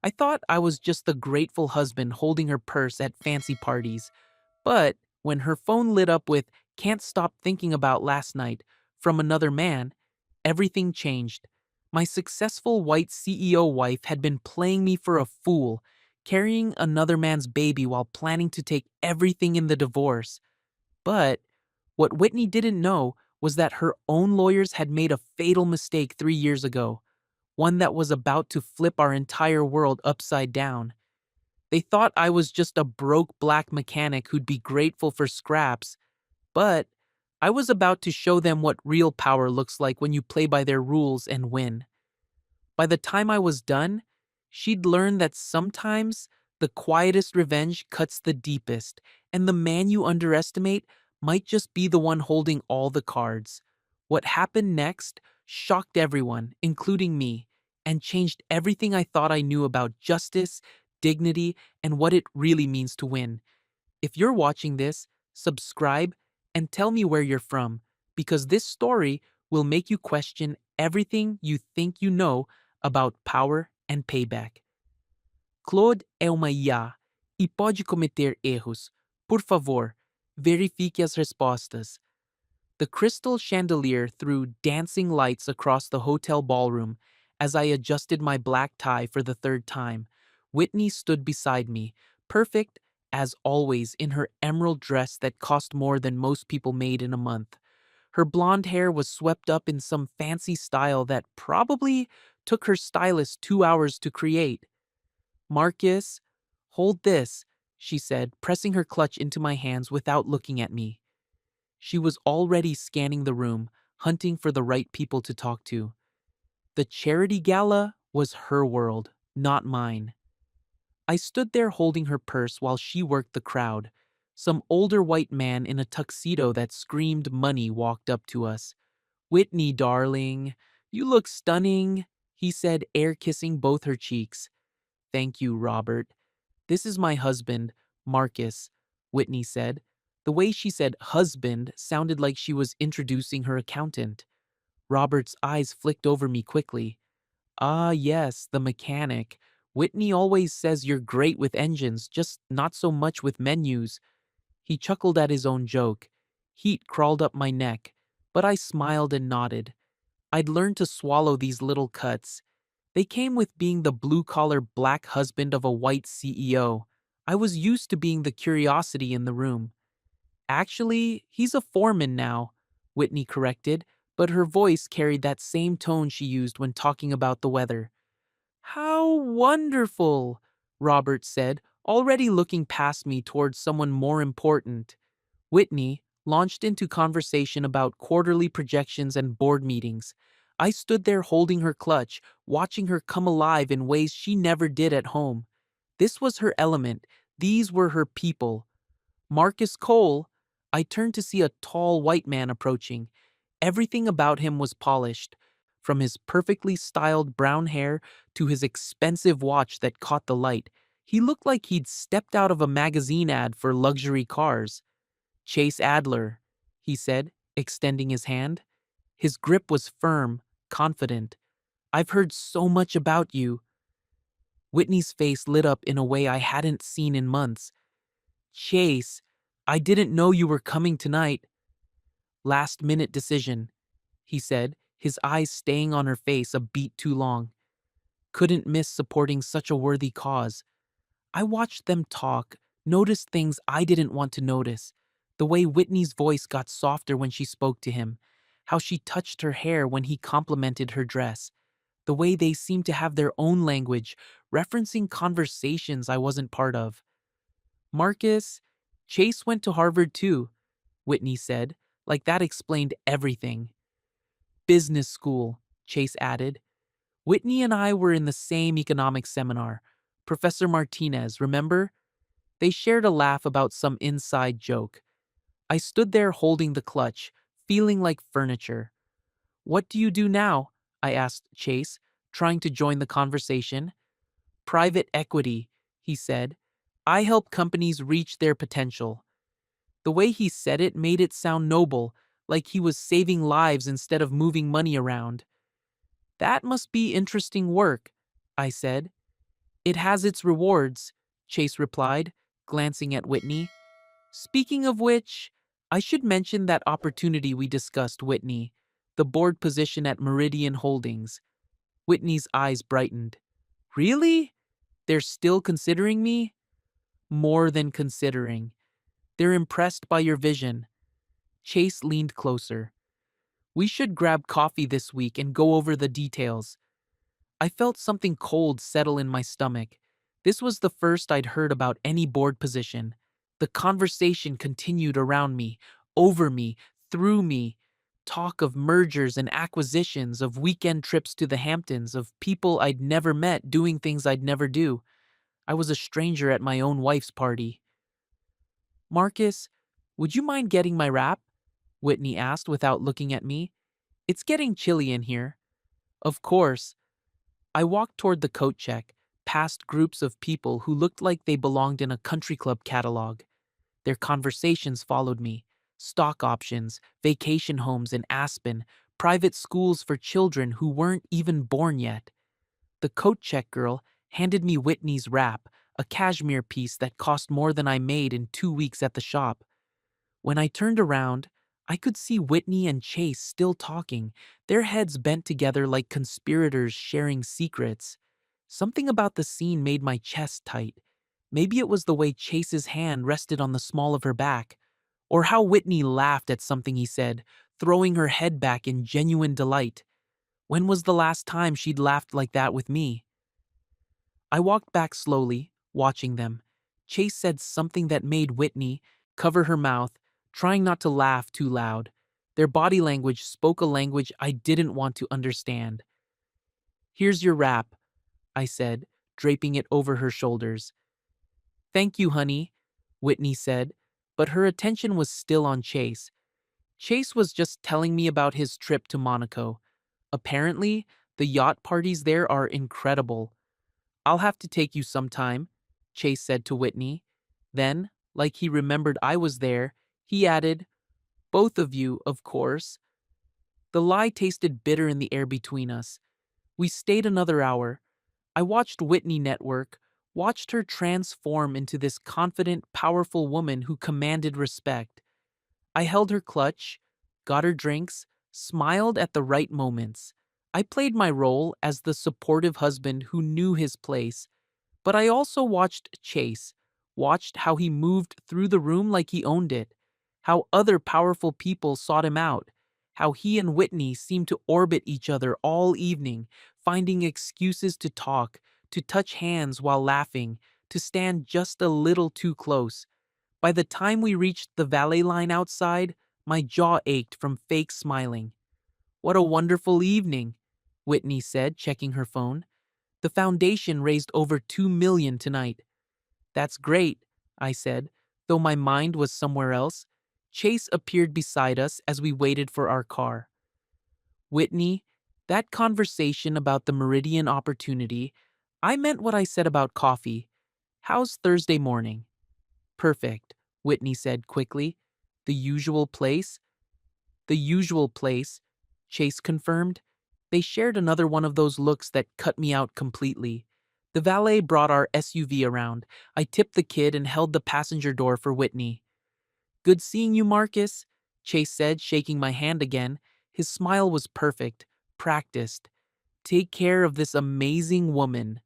I thought I was just the grateful husband holding her purse at fancy parties. But when her phone lit up with "Can't stop thinking about last night" from another man, everything changed. My successful white CEO wife had been playing me for a fool, carrying another man's baby while planning to take everything in the divorce. But what Whitney didn't know was that her own lawyers had made a fatal mistake 3 years ago, one that was about to flip our entire world upside down. They thought I was just a broke black mechanic who'd be grateful for scraps, but I was about to show them what real power looks like when you play by their rules and win. By the time I was done, she'd learned that sometimes the quietest revenge cuts the deepest, and the man you underestimate might just be the one holding all the cards. What happened next shocked everyone, including me, and changed everything I thought I knew about justice, dignity, and what it really means to win. If you're watching this, subscribe and tell me where you're from, because this story will make you question everything you think you know about power and payback. Claude é uma IA e pode cometer erros. Por favor, verifique as respostas. The crystal chandelier threw dancing lights across the hotel ballroom as I adjusted my black tie for the third time. Whitney stood beside me, perfect as always in her emerald dress that cost more than most people made in a month. Her blonde hair was swept up in some fancy style that probably took her stylist 2 hours to create. "Marcus, hold this," she said, pressing her clutch into my hands without looking at me. She was already scanning the room, hunting for the right people to talk to. The charity gala was her world, not mine. I stood there holding her purse while she worked the crowd. Some older white man in a tuxedo that screamed money walked up to us. "Whitney, darling, you look stunning," he said, air kissing both her cheeks. "Thank you, Robert. This is my husband, Marcus," Whitney said. The way she said husband sounded like she was introducing her accountant. Robert's eyes flicked over me quickly. "Ah, yes, the mechanic. Whitney always says you're great with engines, just not so much with menus." He chuckled at his own joke. Heat crawled up my neck, but I smiled and nodded. I'd learned to swallow these little cuts. They came with being the blue-collar black husband of a white CEO. I was used to being the curiosity in the room. "Actually, he's a foreman now," Whitney corrected, but her voice carried that same tone she used when talking about the weather. "How wonderful," Robert said, already looking past me towards someone more important. Whitney launched into conversation about quarterly projections and board meetings. I stood there holding her clutch, watching her come alive in ways she never did at home. This was her element. These were her people. Marcus Cole. I turned to see a tall white man approaching. Everything about him was polished, from his perfectly styled brown hair to his expensive watch that caught the light. He looked like he'd stepped out of a magazine ad for luxury cars. "Chase Adler," he said, extending his hand. His grip was firm, confident. "I've heard so much about you." Whitney's face lit up in a way I hadn't seen in months. "Chase, I didn't know you were coming tonight." "Last-minute decision," he said, his eyes staying on her face a beat too long. "Couldn't miss supporting such a worthy cause." I watched them talk, noticed things I didn't want to notice. The way Whitney's voice got softer when she spoke to him, how she touched her hair when he complimented her dress, the way they seemed to have their own language, referencing conversations I wasn't part of. "Marcus, Chase went to Harvard too," Whitney said, like that explained everything. "Business school," Chase added. "Whitney and I were in the same economics seminar. Professor Martinez, remember?" They shared a laugh about some inside joke. I stood there holding the clutch, feeling like furniture. "What do you do now?" I asked Chase, trying to join the conversation. "Private equity," he said. "I help companies reach their potential." The way he said it made it sound noble, like he was saving lives instead of moving money around. "That must be interesting work," I said. It has its rewards, Chase replied, glancing at Whitney. Speaking of which, I should mention that opportunity we discussed, Whitney, the board position at Meridian Holdings. Whitney's eyes brightened. Really? They're still considering me? More than considering. They're impressed by your vision. Chase leaned closer. We should grab coffee this week and go over the details. I felt something cold settle in my stomach. This was the first I'd heard about any board position. The conversation continued around me, over me, through me. Talk of mergers and acquisitions, of weekend trips to the Hamptons, of people I'd never met doing things I'd never do. I was a stranger at my own wife's party. Marcus, would you mind getting my wrap? Whitney asked without looking at me. It's getting chilly in here. Of course. I walked toward the coat check, past groups of people who looked like they belonged in a country club catalog. Their conversations followed me. Stock options, vacation homes in Aspen, private schools for children who weren't even born yet. The coat check girl handed me Whitney's wrap, a cashmere piece that cost more than I made in 2 weeks at the shop. When I turned around, I could see Whitney and Chase still talking, their heads bent together like conspirators sharing secrets. Something about the scene made my chest tight. Maybe it was the way Chase's hand rested on the small of her back, or how Whitney laughed at something he said, throwing her head back in genuine delight. When was the last time she'd laughed like that with me? I walked back slowly, watching them. Chase said something that made Whitney cover her mouth, trying not to laugh too loud. Their body language spoke a language I didn't want to understand. Here's your wrap, I said, draping it over her shoulders. Thank you, honey, Whitney said, but her attention was still on Chase. Chase was just telling me about his trip to Monaco. Apparently, the yacht parties there are incredible. I'll have to take you sometime, Chase said to Whitney. Then, like he remembered I was there, he added, both of you, of course. The lie tasted bitter in the air between us. We stayed another hour. I watched Whitney network, watched her transform into this confident, powerful woman who commanded respect. I held her clutch, got her drinks, smiled at the right moments. I played my role as the supportive husband who knew his place, but I also watched Chase, watched how he moved through the room like he owned it, how other powerful people sought him out, how he and Whitney seemed to orbit each other all evening, finding excuses to talk, to touch hands while laughing, to stand just a little too close. By the time we reached the valet line outside, my jaw ached from fake smiling. What a wonderful evening, Whitney said, checking her phone. The foundation raised over $2 million tonight. That's great, I said, though my mind was somewhere else. Chase appeared beside us as we waited for our car. Whitney, that conversation about the Meridian opportunity, I meant what I said about coffee. How's Thursday morning? Perfect, Whitney said quickly. The usual place? The usual place, Chase confirmed. They shared another one of those looks that cut me out completely. The valet brought our SUV around. I tipped the kid and held the passenger door for Whitney. Good seeing you, Marcus, Chase said, shaking my hand again. His smile was perfect, practiced. Take care of this amazing woman.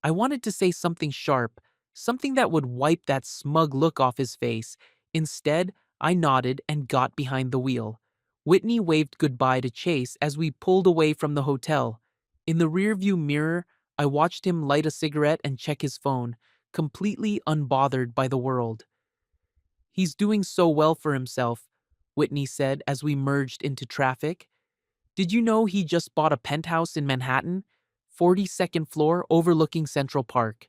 I wanted to say something sharp, something that would wipe that smug look off his face. Instead, I nodded and got behind the wheel. Whitney waved goodbye to Chase as we pulled away from the hotel. In the rearview mirror, I watched him light a cigarette and check his phone, completely unbothered by the world. He's doing so well for himself, Whitney said as we merged into traffic. Did you know he just bought a penthouse in Manhattan? 42nd floor overlooking Central Park.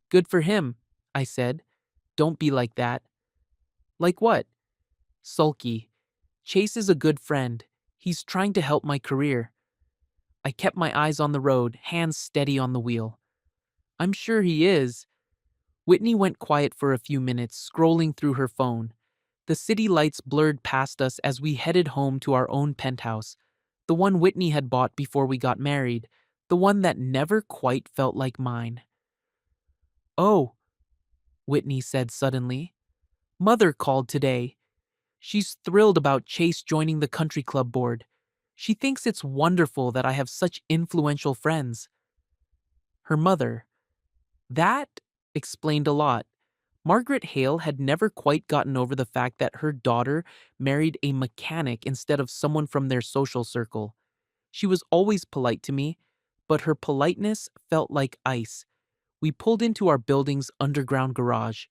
Good for him, I said. Don't be like that. Like what? Sulky. Chase is a good friend. He's trying to help my career. I kept my eyes on the road, hands steady on the wheel. I'm sure he is. Whitney went quiet for a few minutes, scrolling through her phone. The city lights blurred past us as we headed home to our own penthouse, the one Whitney had bought before we got married, the one that never quite felt like mine. Oh, Whitney said suddenly. Mother called today. She's thrilled about Chase joining the country club board. She thinks it's wonderful that I have such influential friends. Her mother. That explained a lot. Margaret Hale had never quite gotten over the fact that her daughter married a mechanic instead of someone from their social circle. She was always polite to me, but her politeness felt like ice. We pulled into our building's underground garage.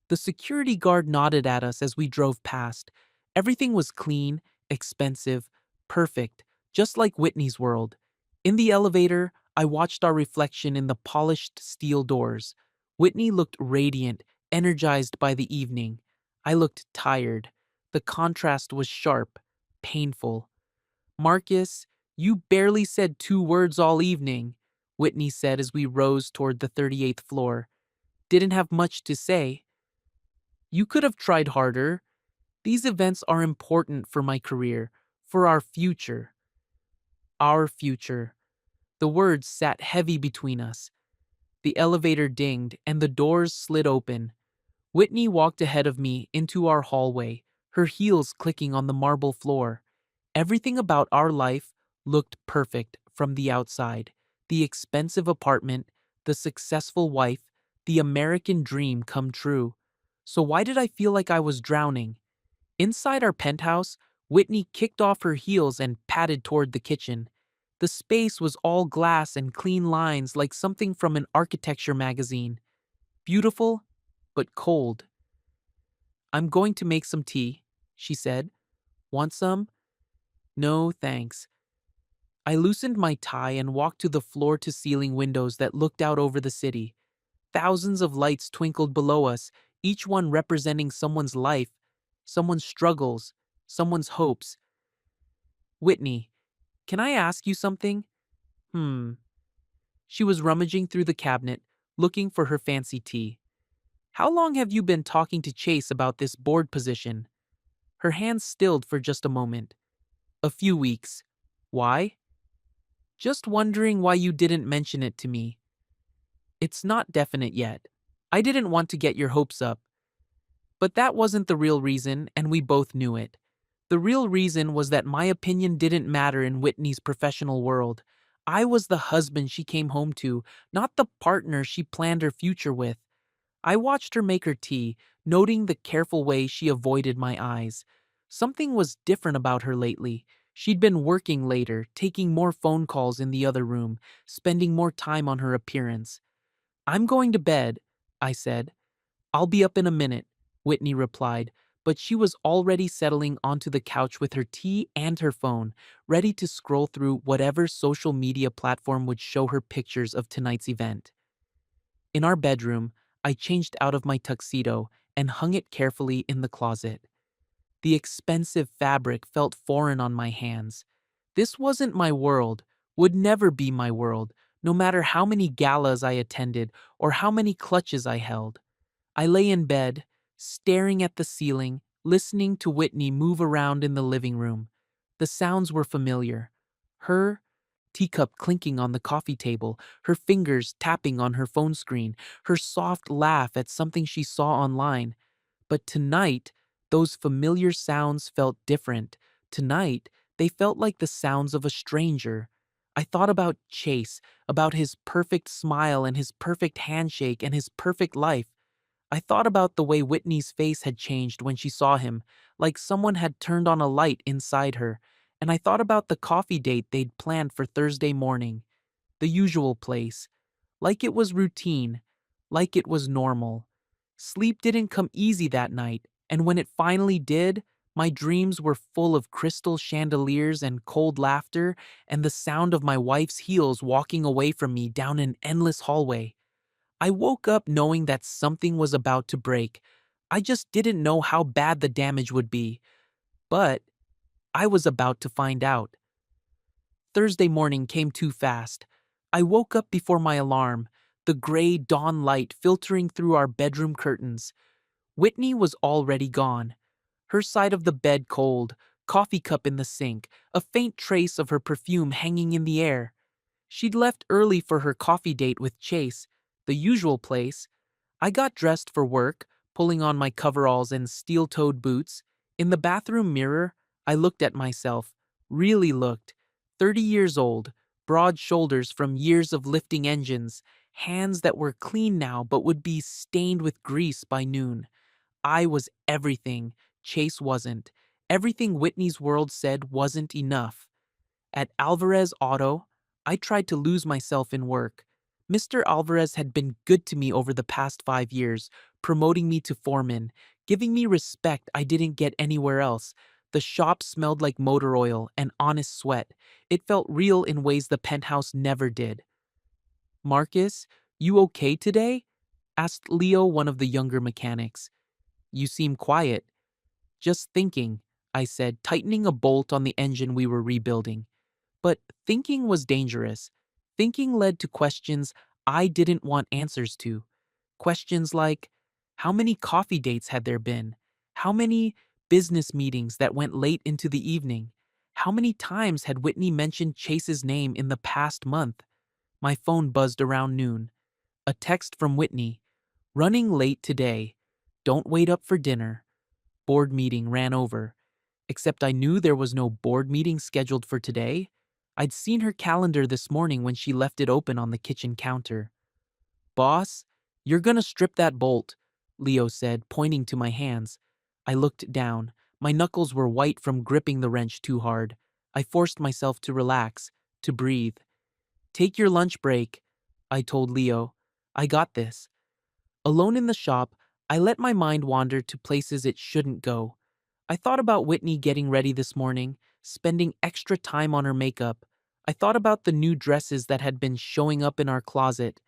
The security guard nodded at us as we drove past. Everything was clean, expensive, perfect, just like Whitney's world. In the elevator, I watched our reflection in the polished steel doors. Whitney looked radiant, energized by the evening. I looked tired. The contrast was sharp, painful. Marcus, you barely said 2 words all evening, Whitney said as we rose toward the 38th floor. Didn't have much to say. You could have tried harder. These events are important for my career, for our future. Our future. The words sat heavy between us. The elevator dinged and the doors slid open. Whitney walked ahead of me into our hallway, her heels clicking on the marble floor. Everything about our life looked perfect from the outside. The expensive apartment, the successful wife, the American dream come true. So why did I feel like I was drowning? Inside our penthouse, Whitney kicked off her heels and padded toward the kitchen. The space was all glass and clean lines like something from an architecture magazine. Beautiful, but cold. I'm going to make some tea, she said. Want some? No, thanks. I loosened my tie and walked to the floor-to-ceiling windows that looked out over the city. Thousands of lights twinkled below us, each one representing someone's life, someone's struggles, someone's hopes. Whitney, can I ask you something? She was rummaging through the cabinet, looking for her fancy tea. How long have you been talking to Chase about this board position? Her hands stilled for just a moment. A few weeks. Why? Just wondering why you didn't mention it to me. It's not definite yet. I didn't want to get your hopes up. But that wasn't the real reason, and we both knew it. The real reason was that my opinion didn't matter in Whitney's professional world. I was the husband she came home to, not the partner she planned her future with. I watched her make her tea, noting the careful way she avoided my eyes. Something was different about her lately. She'd been working later, taking more phone calls in the other room, spending more time on her appearance. I'm going to bed, I said. I'll be up in a minute, Whitney replied, but she was already settling onto the couch with her tea and her phone, ready to scroll through whatever social media platform would show her pictures of tonight's event. In our bedroom, I changed out of my tuxedo and hung it carefully in the closet. The expensive fabric felt foreign on my hands. This wasn't my world, would never be my world, no matter how many galas I attended or how many clutches I held. I lay in bed, staring at the ceiling, listening to Whitney move around in the living room. The sounds were familiar. Her teacup clinking on the coffee table, her fingers tapping on her phone screen, her soft laugh at something she saw online. But tonight, those familiar sounds felt different. Tonight, they felt like the sounds of a stranger. I thought about Chase, about his perfect smile and his perfect handshake and his perfect life. I thought about the way Whitney's face had changed when she saw him, like someone had turned on a light inside her, and I thought about the coffee date they'd planned for Thursday morning. The usual place. Like it was routine. Like it was normal. Sleep didn't come easy that night, and when it finally did, my dreams were full of crystal chandeliers and cold laughter and the sound of my wife's heels walking away from me down an endless hallway. I woke up knowing that something was about to break. I just didn't know how bad the damage would be. But I was about to find out. Thursday morning came too fast. I woke up before my alarm, the gray dawn light filtering through our bedroom curtains. Whitney was already gone. Her side of the bed cold, coffee cup in the sink, a faint trace of her perfume hanging in the air. She'd left early for her coffee date with Chase, the usual place. I got dressed for work, pulling on my coveralls and steel-toed boots. In the bathroom mirror, I looked at myself, really looked. 30 years old, broad shoulders from years of lifting engines, hands that were clean now but would be stained with grease by noon. I was everything Chase wasn't. Everything Whitney's world said wasn't enough. At Alvarez Auto, I tried to lose myself in work. Mr. Alvarez had been good to me over the past 5 years, promoting me to foreman, giving me respect I didn't get anywhere else. The shop smelled like motor oil and honest sweat. It felt real in ways the penthouse never did. Marcus, you okay today? Asked Leo, one of the younger mechanics. You seem quiet. Just thinking, I said, tightening a bolt on the engine we were rebuilding. But thinking was dangerous. Thinking led to questions I didn't want answers to. Questions like, how many coffee dates had there been? How many business meetings that went late into the evening? How many times had Whitney mentioned Chase's name in the past month? My phone buzzed around noon. A text from Whitney. Running late today. Don't wait up for dinner. Board meeting ran over. Except I knew there was no board meeting scheduled for today. I'd seen her calendar this morning when she left it open on the kitchen counter. Boss, you're gonna strip that bolt, Leo said, pointing to my hands. I looked down. My knuckles were white from gripping the wrench too hard. I forced myself to relax, to breathe. Take your lunch break, I told Leo. I got this. Alone in the shop, I let my mind wander to places it shouldn't go. I thought about Whitney getting ready this morning, spending extra time on her makeup. I thought about the new dresses that had been showing up in our closet,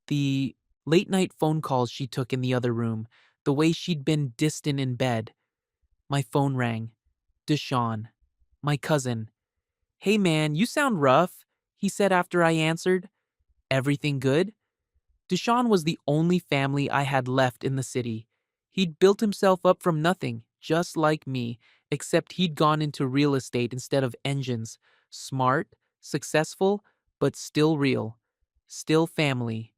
the late night phone calls she took in the other room, the way she'd been distant in bed. My phone rang. Deshaun, my cousin. Hey man, you sound rough, he said after I answered. Everything good? Deshaun was the only family I had left in the city. He'd built himself up from nothing, just like me, except he'd gone into real estate instead of engines. Smart, successful, but still real. Still family.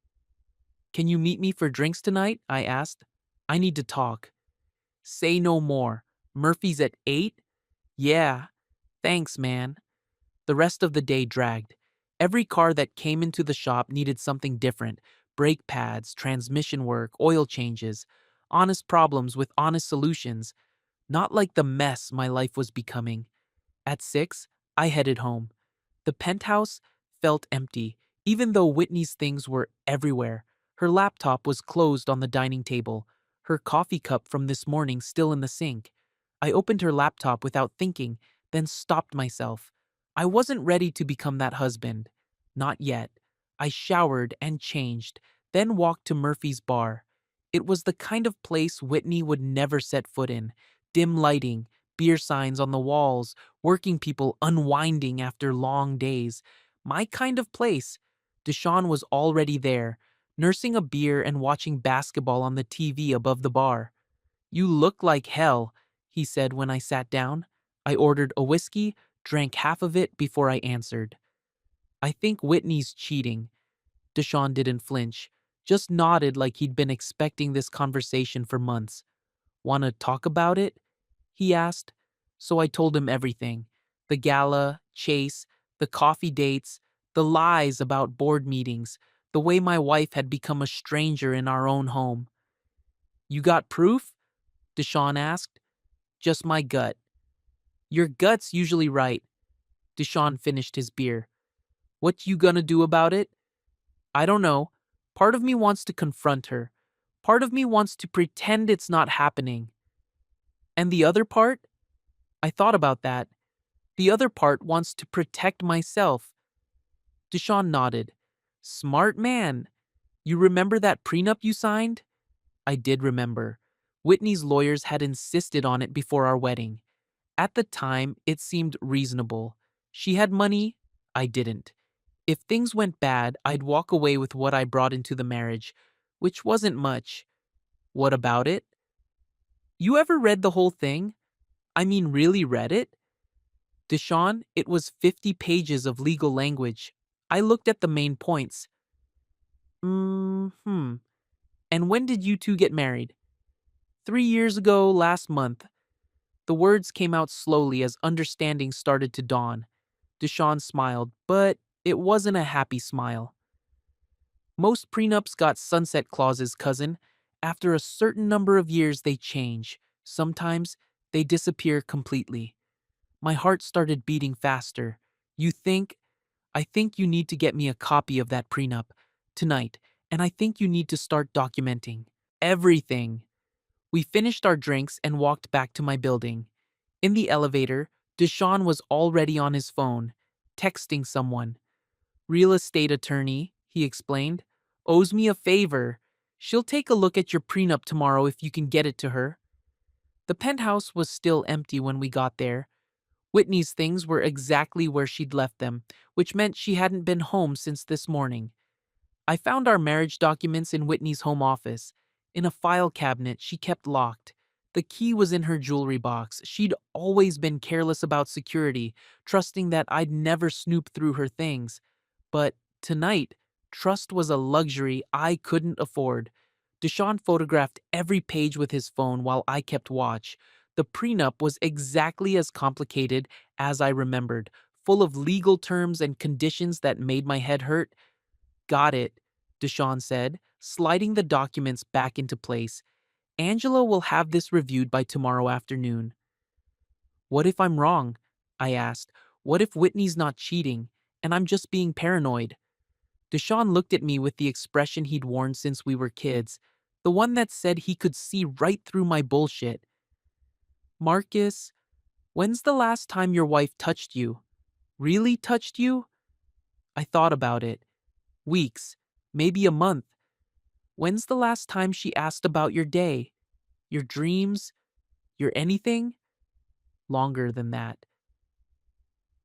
Can you meet me for drinks tonight? I asked. I need to talk. Say no more. Murphy's at 8? Yeah. Thanks, man. The rest of the day dragged. Every car that came into the shop needed something different: brake pads, transmission work, oil changes. Honest problems with honest solutions. Not like the mess my life was becoming. At 6, I headed home. The penthouse felt empty, even though Whitney's things were everywhere. Her laptop was closed on the dining table, her coffee cup from this morning still in the sink. I opened her laptop without thinking, then stopped myself. I wasn't ready to become that husband. Not yet. I showered and changed, then walked to Murphy's bar. It was the kind of place Whitney would never set foot in. Dim lighting, beer signs on the walls, working people unwinding after long days. My kind of place. Deshaun was already there, nursing a beer and watching basketball on the TV above the bar. You look like hell, he said when I sat down. I ordered a whiskey, drank half of it before I answered. I think Whitney's cheating. Deshaun didn't flinch, just nodded like he'd been expecting this conversation for months. "Wanna talk about it?" he asked. So I told him everything: the gala, Chase, the coffee dates, the lies about board meetings, the way my wife had become a stranger in our own home. You got proof? Deshaun asked. Just my gut. Your gut's usually right. Deshaun finished his beer. What you gonna do about it? I don't know. Part of me wants to confront her. Part of me wants to pretend it's not happening. And the other part? I thought about that. The other part wants to protect myself. Deshaun nodded. Smart man. You remember that prenup you signed? I did remember. Whitney's lawyers had insisted on it before our wedding. At the time, it seemed reasonable. She had money, I didn't. If things went bad, I'd walk away with what I brought into the marriage, which wasn't much. What about it? You ever read the whole thing? I mean, really read it? Deshaun, it was 50 pages of legal language. I looked at the main points. And And when did you two get married? 3 years ago, last month. The words came out slowly as understanding started to dawn. Deshawn smiled, but it wasn't a happy smile. Most prenups got sunset clauses, cousin. After a certain number of years, they change. Sometimes they disappear completely. My heart started beating faster. You think? I think you need to get me a copy of that prenup tonight, and I think you need to start documenting everything. We finished our drinks and walked back to my building. In the elevator, Deshawn was already on his phone, texting someone. Real estate attorney, he explained, owes me a favor. She'll take a look at your prenup tomorrow if you can get it to her. The penthouse was still empty when we got there. Whitney's things were exactly where she'd left them, which meant she hadn't been home since this morning. I found our marriage documents in Whitney's home office, in a file cabinet she kept locked. The key was in her jewelry box. She'd always been careless about security, trusting that I'd never snoop through her things. But tonight, trust was a luxury I couldn't afford. Deshawn photographed every page with his phone while I kept watch. The prenup was exactly as complicated as I remembered, full of legal terms and conditions that made my head hurt. Got it, Deshawn said, sliding the documents back into place. Angela will have this reviewed by tomorrow afternoon. What if I'm wrong? I asked. What if Whitney's not cheating, and I'm just being paranoid? Deshawn looked at me with the expression he'd worn since we were kids, the one that said he could see right through my bullshit. Marcus, when's the last time your wife touched you? Really touched you? I thought about it. Weeks, maybe a month. When's the last time she asked about your day, your dreams, your anything? Longer than that.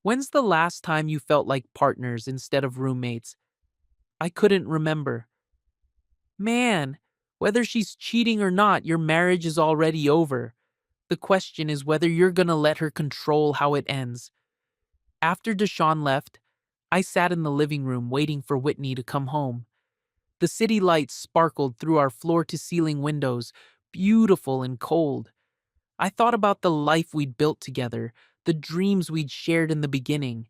When's the last time you felt like partners instead of roommates? I couldn't remember. Man, whether she's cheating or not, your marriage is already over. The question is whether you're gonna let her control how it ends. After Deshawn left, I sat in the living room waiting for Whitney to come home. The city lights sparkled through our floor-to-ceiling windows, beautiful and cold. I thought about the life we'd built together, the dreams we'd shared in the beginning.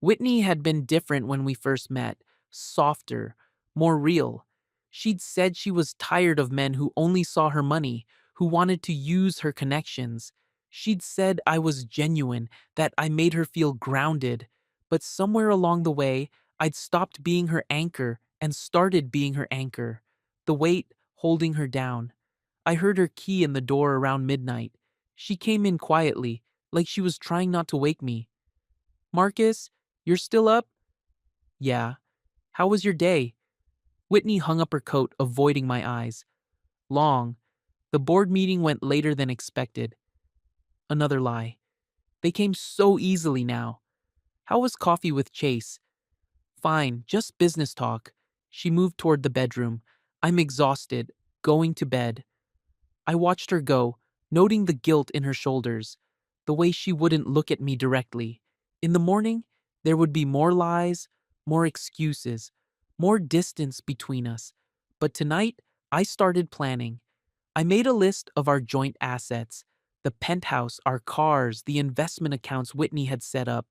Whitney had been different when we first met, softer, more real. She'd said she was tired of men who only saw her money, who wanted to use her connections. She'd said I was genuine, that I made her feel grounded. But somewhere along the way, I'd stopped being her anchor and started being her anchor, the weight holding her down. I heard her key in the door around midnight. She came in quietly, like she was trying not to wake me. Marcus, you're still up? Yeah. How was your day? Whitney hung up her coat, avoiding my eyes. Long. The board meeting went later than expected. Another lie. They came so easily now. How was coffee with Chase? Fine, just business talk. She moved toward the bedroom. I'm exhausted, going to bed. I watched her go, noting the guilt in her shoulders, the way she wouldn't look at me directly. In the morning, there would be more lies, more excuses, more distance between us. But tonight, I started planning. I made a list of our joint assets, the penthouse, our cars, the investment accounts Whitney had set up.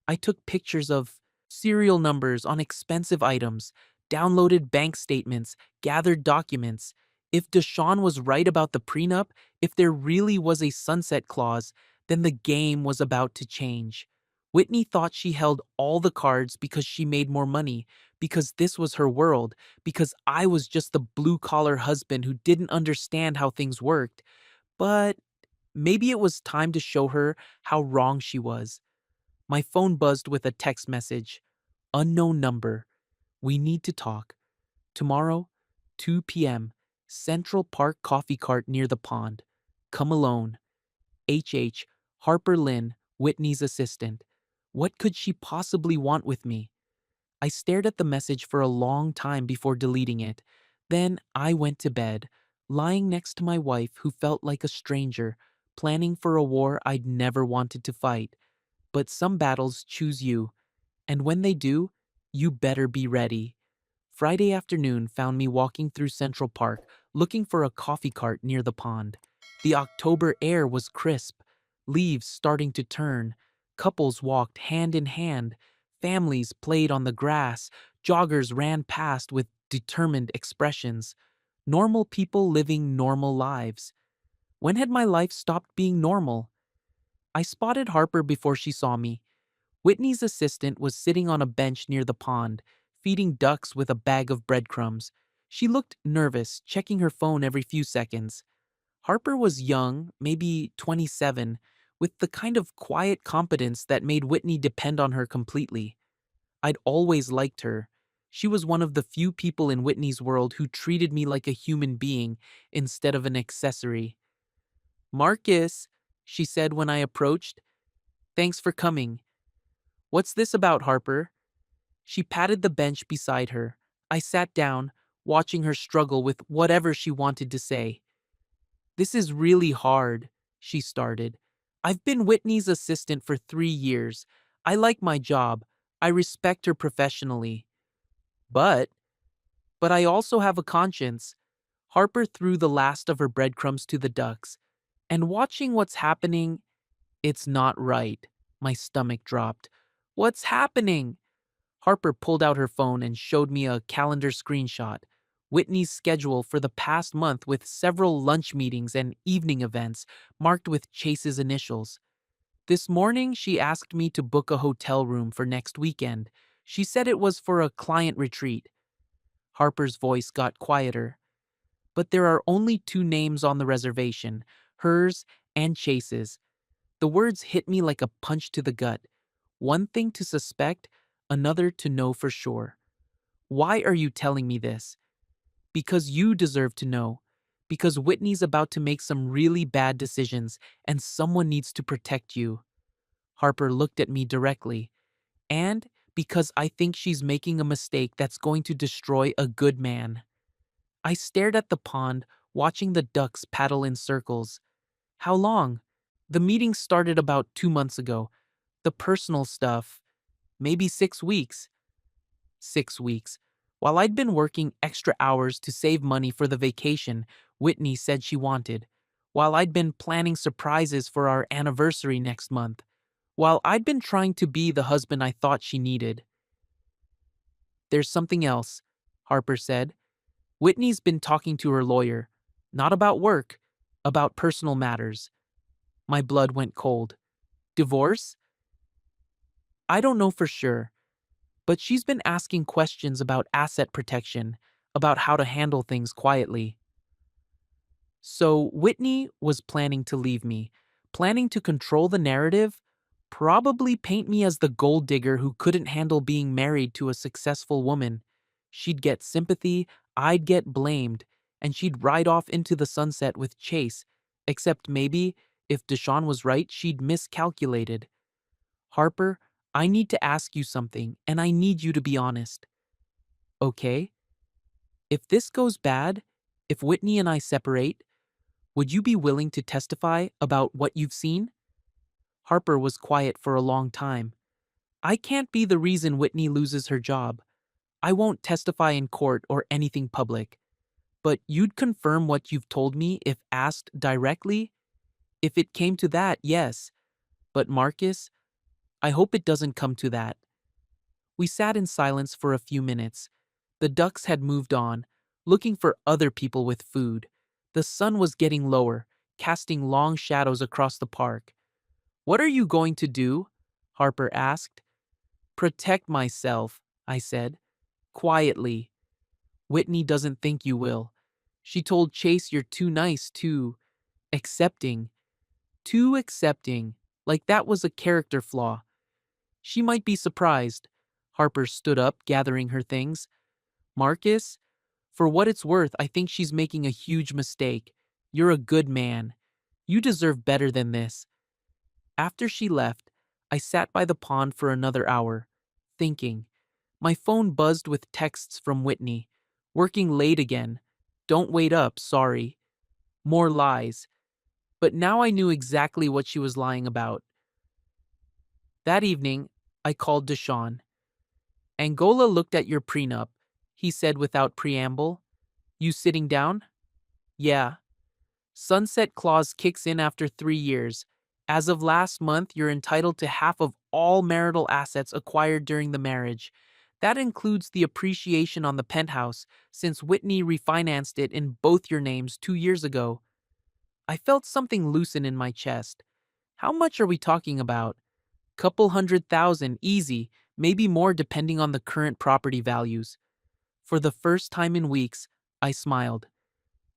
I took pictures of serial numbers on expensive items, downloaded bank statements, gathered documents. If Deshawn was right about the prenup, if there really was a sunset clause, then the game was about to change. Whitney thought she held all the cards because she made more money, because this was her world, because I was just the blue-collar husband who didn't understand how things worked. But maybe it was time to show her how wrong she was. My phone buzzed with a text message. Unknown number. We need to talk. Tomorrow, 2 p.m., Central Park coffee cart near the pond. Come alone. H.H. Harper Lynn, Whitney's assistant. What could she possibly want with me? I stared at the message for a long time before deleting it. Then I went to bed, lying next to my wife who felt like a stranger, planning for a war I'd never wanted to fight. But some battles choose you, and when they do, you better be ready. Friday afternoon found me walking through Central Park, looking for a coffee cart near the pond. The October air was crisp, leaves starting to turn, couples walked hand in hand, families played on the grass, joggers ran past with determined expressions. Normal people living normal lives. When had my life stopped being normal? I spotted Harper before she saw me. Whitney's assistant was sitting on a bench near the pond, feeding ducks with a bag of breadcrumbs. She looked nervous, checking her phone every few seconds. Harper was young, maybe 27, with the kind of quiet competence that made Whitney depend on her completely. I'd always liked her. She was one of the few people in Whitney's world who treated me like a human being instead of an accessory. "Marcus," she said when I approached. "Thanks for coming. What's this about, Harper?" She patted the bench beside her. I sat down, watching her struggle with whatever she wanted to say. "This is really hard," she started. "I've been Whitney's assistant for 3 years. I like my job. I respect her professionally. But, but I also have a conscience." Harper threw the last of her breadcrumbs to the ducks. "And watching what's happening, it's not right." My stomach dropped. "What's happening?" Harper pulled out her phone and showed me a calendar screenshot. Whitney's schedule for the past month with several lunch meetings and evening events marked with Chase's initials. This morning, she asked me to book a hotel room for next weekend. She said it was for a client retreat. Harper's voice got quieter. "But there are only two names on the reservation, hers and Chase's." The words hit me like a punch to the gut. One thing to suspect, another to know for sure. "Why are you telling me this?" "Because you deserve to know. Because Whitney's about to make some really bad decisions, and someone needs to protect you." Harper looked at me directly. "And because I think she's making a mistake that's going to destroy a good man." I stared at the pond, watching the ducks paddle in circles. "How long?" "The meeting started about 2 months ago. The personal stuff, maybe 6 weeks." 6 weeks. While I'd been working extra hours to save money for the vacation Whitney said she wanted. While I'd been planning surprises for our anniversary next month. While I'd been trying to be the husband I thought she needed. "There's something else," Harper said. "Whitney's been talking to her lawyer. Not about work, about personal matters." My blood went cold. "Divorce?" "I don't know for sure. But she's been asking questions about asset protection, about how to handle things quietly." So Whitney was planning to leave me, planning to control the narrative, probably paint me as the gold digger who couldn't handle being married to a successful woman. She'd get sympathy, I'd get blamed, and she'd ride off into the sunset with Chase, except maybe, if Deshawn was right, she'd miscalculated. "Harper, I need to ask you something, and I need you to be honest." "Okay. If this goes bad, if Whitney and I separate, would you be willing to testify about what you've seen?" Harper was quiet for a long time. "I can't be the reason Whitney loses her job. I won't testify in court or anything public. But you'd confirm what you've told me if asked directly?" "If it came to that, yes. But Marcus, I hope it doesn't come to that." We sat in silence for a few minutes. The ducks had moved on, looking for other people with food. The sun was getting lower, casting long shadows across the park. "What are you going to do?" Harper asked. "Protect myself," I said, quietly. "Whitney doesn't think you will. She told Chase you're too nice, too accepting. Too accepting, like that was a character flaw. She might be surprised." Harper stood up, gathering her things. "Marcus, for what it's worth, I think she's making a huge mistake. You're a good man. You deserve better than this." After she left, I sat by the pond for another hour, thinking. My phone buzzed with texts from Whitney. "Working late again. Don't wait up, sorry." More lies. But now I knew exactly what she was lying about. That evening, I called Deshawn. "Angola looked at your prenup. he said without preamble. You sitting down? Yeah. Sunset clause kicks in after 3 years. As of last month, you're entitled to half of all marital assets acquired during the marriage. That includes the appreciation on the penthouse, since Whitney refinanced it in both your names 2 years ago. I felt something loosen in my chest. How much are we talking about? Couple 100,000, easy, maybe more depending on the current property values. For the first time in weeks, I smiled.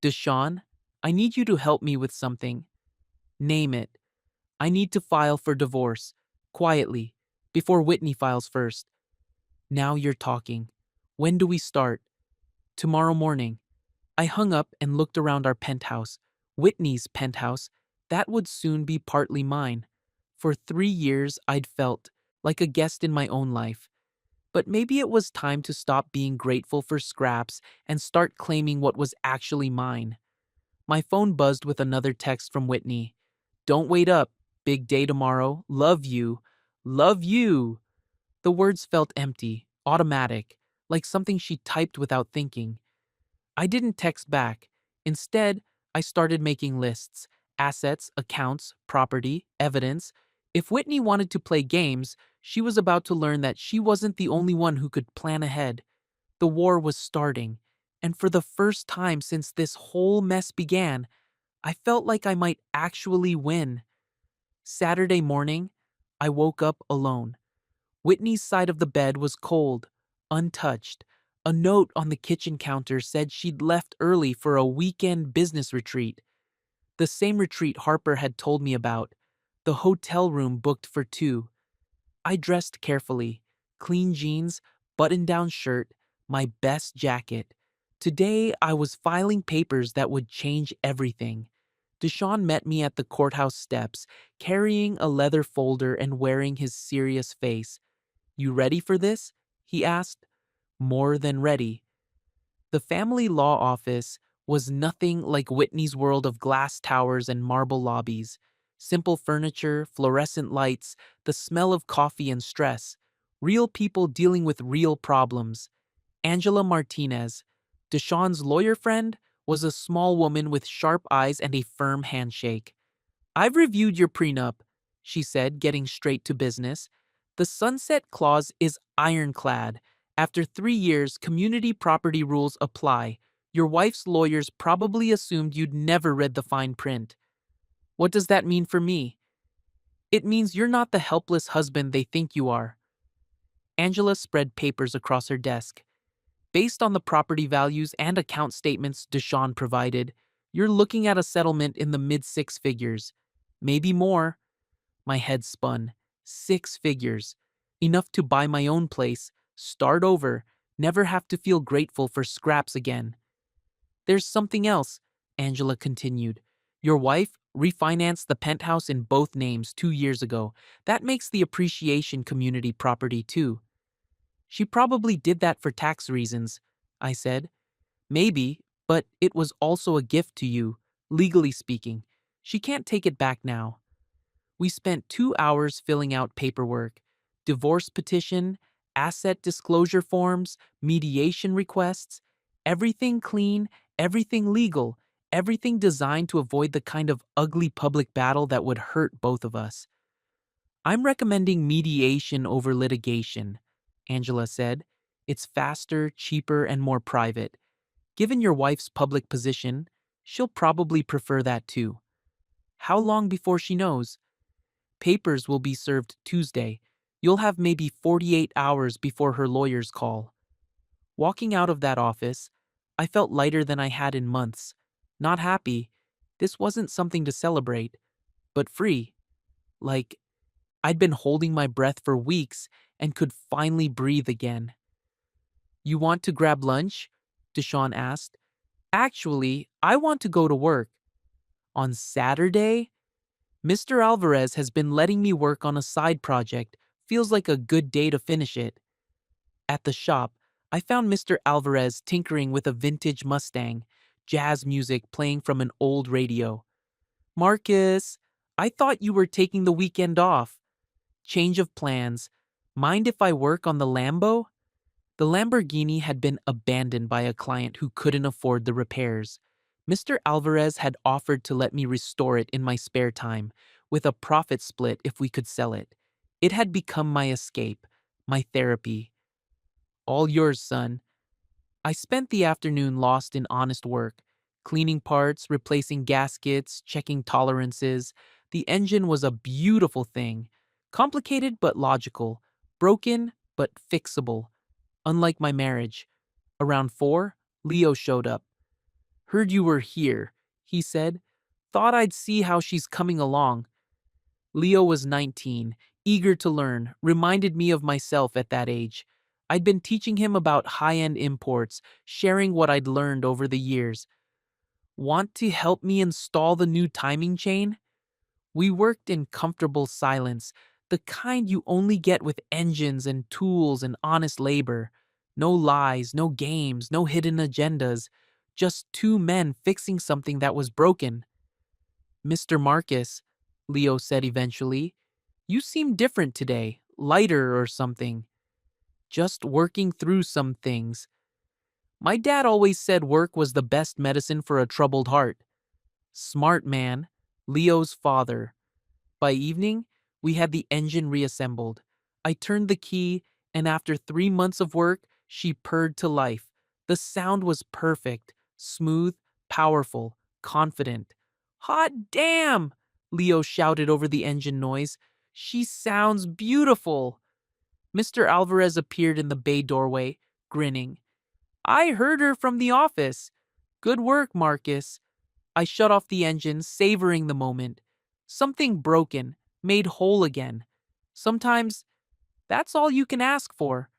Deshawn, I need you to help me with something. Name it. I need to file for divorce, quietly, before Whitney files first. Now you're talking. When do we start? Tomorrow morning. I hung up and looked around our penthouse. Whitney's penthouse. That would soon be partly mine. For 3 years, I'd felt like a guest in my own life. But maybe it was time to stop being grateful for scraps and start claiming what was actually mine. My phone buzzed with another text from Whitney. Don't wait up. Big day tomorrow. Love you. Love you. The words felt empty, automatic, like something she typed without thinking. I didn't text back. Instead, I started making lists: assets, accounts, property, evidence. If Whitney wanted to play games, she was about to learn that she wasn't the only one who could plan ahead. The war was starting, and for the first time since this whole mess began, I felt like I might actually win. Saturday morning, I woke up alone. Whitney's side of the bed was cold, untouched. A note on the kitchen counter said she'd left early for a weekend business retreat. The same retreat Harper had told me about. The hotel room booked for two. I dressed carefully. Clean jeans, button-down shirt, my best jacket. Today, I was filing papers that would change everything. Deshawn met me at the courthouse steps, carrying a leather folder and wearing his serious face. You ready for this? He asked. More than ready. The family law office was nothing like Whitney's world of glass towers and marble lobbies. Simple furniture, fluorescent lights, the smell of coffee and stress. Real people dealing with real problems. Angela Martinez, Deshawn's lawyer friend, was a small woman with sharp eyes and a firm handshake. I've reviewed your prenup, she said, getting straight to business. The sunset clause is ironclad. After 3 years, community property rules apply. Your wife's lawyers probably assumed you'd never read the fine print. What does that mean for me? It means you're not the helpless husband they think you are. Angela spread papers across her desk. Based on the property values and account statements Deshawn provided, you're looking at a settlement in the mid-six figures. Maybe more. My head spun. 6 figures. Enough to buy my own place, start over, never have to feel grateful for scraps again. There's something else, Angela continued. Your wife refinanced the penthouse in both names 2 years ago. That makes the appreciation community property too. She probably did that for tax reasons, I said. Maybe, but it was also a gift to you, legally speaking. She can't take it back now. We spent 2 hours filling out paperwork: divorce petition, asset disclosure forms, mediation requests, everything clean, everything legal, everything designed to avoid the kind of ugly public battle that would hurt both of us. I'm recommending mediation over litigation, Angela said. It's faster, cheaper, and more private. Given your wife's public position, she'll probably prefer that too. How long before she knows? Papers will be served Tuesday. You'll have maybe 48 hours before her lawyers call. Walking out of that office, I felt lighter than I had in months. Not happy. This wasn't something to celebrate, but free. Like, I'd been holding my breath for weeks and could finally breathe again. You want to grab lunch? Deshawn asked. Actually, I want to go to work. On Saturday? Mr. Alvarez has been letting me work on a side project. Feels like a good day to finish it. At the shop, I found Mr. Alvarez tinkering with a vintage Mustang, jazz music playing from an old radio. Marcus, I thought you were taking the weekend off. Change of plans. Mind if I work on the Lambo? The Lamborghini had been abandoned by a client who couldn't afford the repairs. Mr. Alvarez had offered to let me restore it in my spare time, with a profit split if we could sell it. It had become my escape, my therapy. All yours, son. I spent the afternoon lost in honest work, cleaning parts, replacing gaskets, checking tolerances. The engine was a beautiful thing, complicated but logical, broken but fixable. Unlike my marriage. Around 4, Leo showed up. Heard you were here, he said. Thought I'd see how she's coming along. Leo was 19, eager to learn, reminded me of myself at that age. I'd been teaching him about high-end imports, sharing what I'd learned over the years. Want to help me install the new timing chain? We worked in comfortable silence, the kind you only get with engines and tools and honest labor. No lies, no games, no hidden agendas. Just two men fixing something that was broken. Mr. Marcus, Leo said eventually, you seem different today, lighter or something. Just working through some things. My dad always said work was the best medicine for a troubled heart. Smart man, Leo's father. By evening, we had the engine reassembled. I turned the key, and after 3 months of work, she purred to life. The sound was perfect, smooth, powerful, confident. Hot damn! Leo shouted over the engine noise. She sounds beautiful. Mr. Alvarez appeared in the bay doorway, grinning. I heard her from the office. Good work, Marcus. I shut off the engine, savoring the moment. Something broken, made whole again. Sometimes, that's all you can ask for.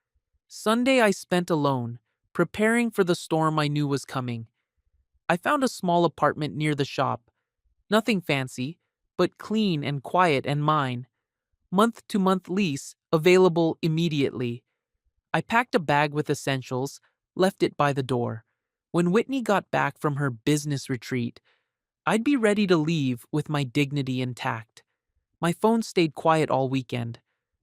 Sunday I spent alone, preparing for the storm I knew was coming. I found a small apartment near the shop. Nothing fancy, but clean and quiet and mine. Month-to-month lease, available immediately. I packed a bag with essentials, left it by the door. When Whitney got back from her business retreat, I'd be ready to leave with my dignity intact. My phone stayed quiet all weekend.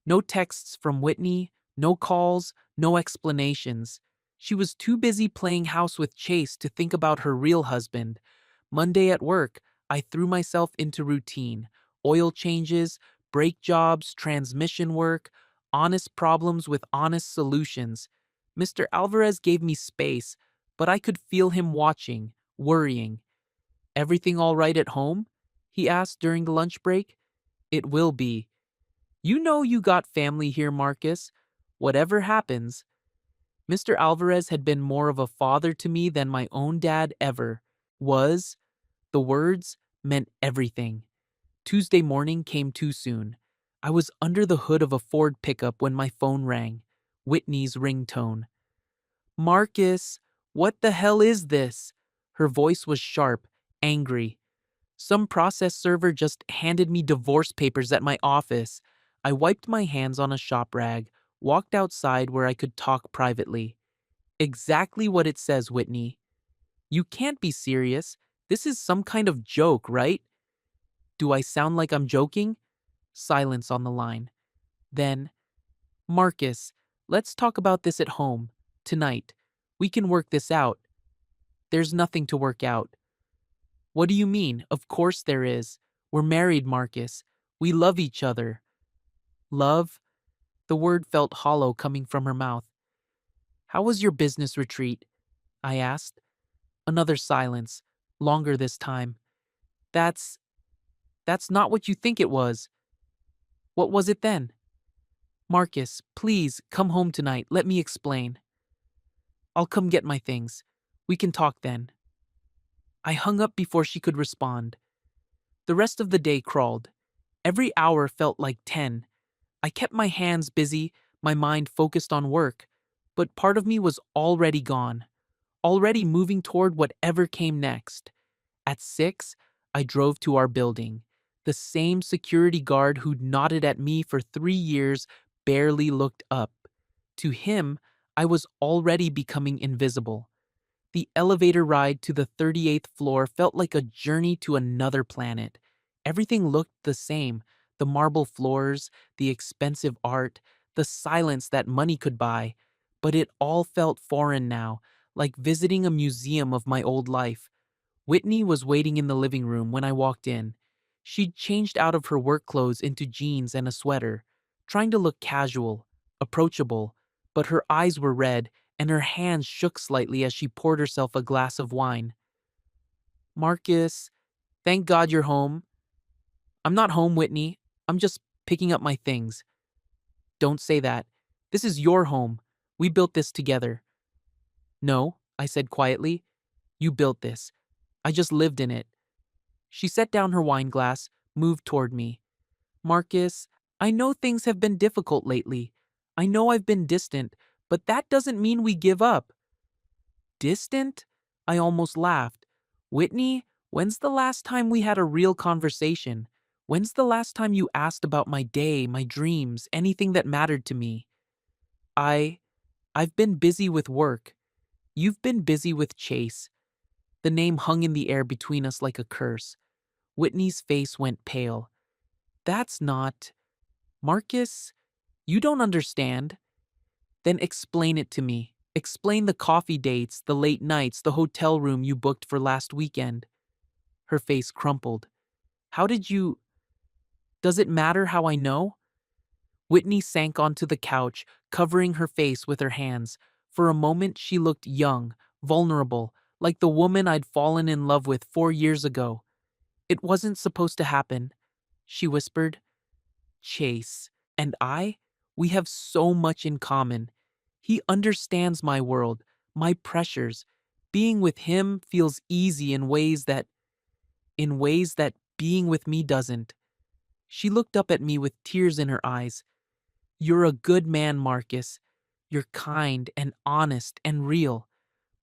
No texts from Whitney, no calls, no explanations. She was too busy playing house with Chase to think about her real husband. Monday at work, I threw myself into routine. Oil changes, brake jobs, transmission work, honest problems with honest solutions. Mr. Alvarez gave me space, but I could feel him watching, worrying. Everything all right at home? He asked during the lunch break. It will be. You know you got family here, Marcus. Whatever happens. Mr. Alvarez had been more of a father to me than my own dad ever was. The words meant everything. Tuesday morning came too soon. I was under the hood of a Ford pickup when my phone rang. Whitney's ringtone. Marcus, what the hell is this? Her voice was sharp, angry. Some process server just handed me divorce papers at my office. I wiped my hands on a shop rag, walked outside where I could talk privately. Exactly what it says, Whitney. You can't be serious. This is some kind of joke, right? Do I sound like I'm joking? Silence on the line. Then, Marcus, let's talk about this at home, tonight. We can work this out. There's nothing to work out. What do you mean? Of course there is. We're married, Marcus. We love each other. Love? The word felt hollow coming from her mouth. How was your business retreat? I asked. Another silence, longer this time. That's not what you think it was. What was it then? Marcus, please, come home tonight. Let me explain. I'll come get my things. We can talk then. I hung up before she could respond. The rest of the day crawled. Every hour felt like 10. I kept my hands busy, my mind focused on work, but part of me was already gone, already moving toward whatever came next. At 6, I drove to our building. The same security guard who'd nodded at me for 3 years barely looked up. To him, I was already becoming invisible. The elevator ride to the 38th floor felt like a journey to another planet. Everything looked the same. The marble floors, the expensive art, the silence that money could buy. but it all felt foreign now, like visiting a museum of my old life. Whitney was waiting in the living room when I walked in. She'd changed out of her work clothes into jeans and a sweater, trying to look casual, approachable, but her eyes were red and her hands shook slightly as she poured herself a glass of wine. Marcus, thank God you're home. I'm not home, Whitney. I'm just picking up my things. Don't say that. This is your home. We built this together. No, I said quietly. You built this. I just lived in it. She set down her wine glass, moved toward me. Marcus, I know things have been difficult lately. I know I've been distant, but that doesn't mean we give up. Distant? I almost laughed. Whitney, when's the last time we had a real conversation? When's the last time you asked about my day, my dreams, anything that mattered to me? I. I've been busy with work. You've been busy with Chase. The name hung in the air between us like a curse. Whitney's face went pale. That's not. Marcus, you don't understand. Then explain it to me. Explain the coffee dates, the late nights, the hotel room you booked for last weekend. Her face crumpled. How did you. Does it matter how I know? Whitney sank onto the couch, covering her face with her hands. For a moment, she looked young, vulnerable, like the woman I'd fallen in love with 4 years ago. It wasn't supposed to happen, she whispered. Chase and I, we have so much in common. He understands my world, my pressures. Being with him feels easy in ways that being with me doesn't. She looked up at me with tears in her eyes. You're a good man, Marcus. You're kind and honest and real.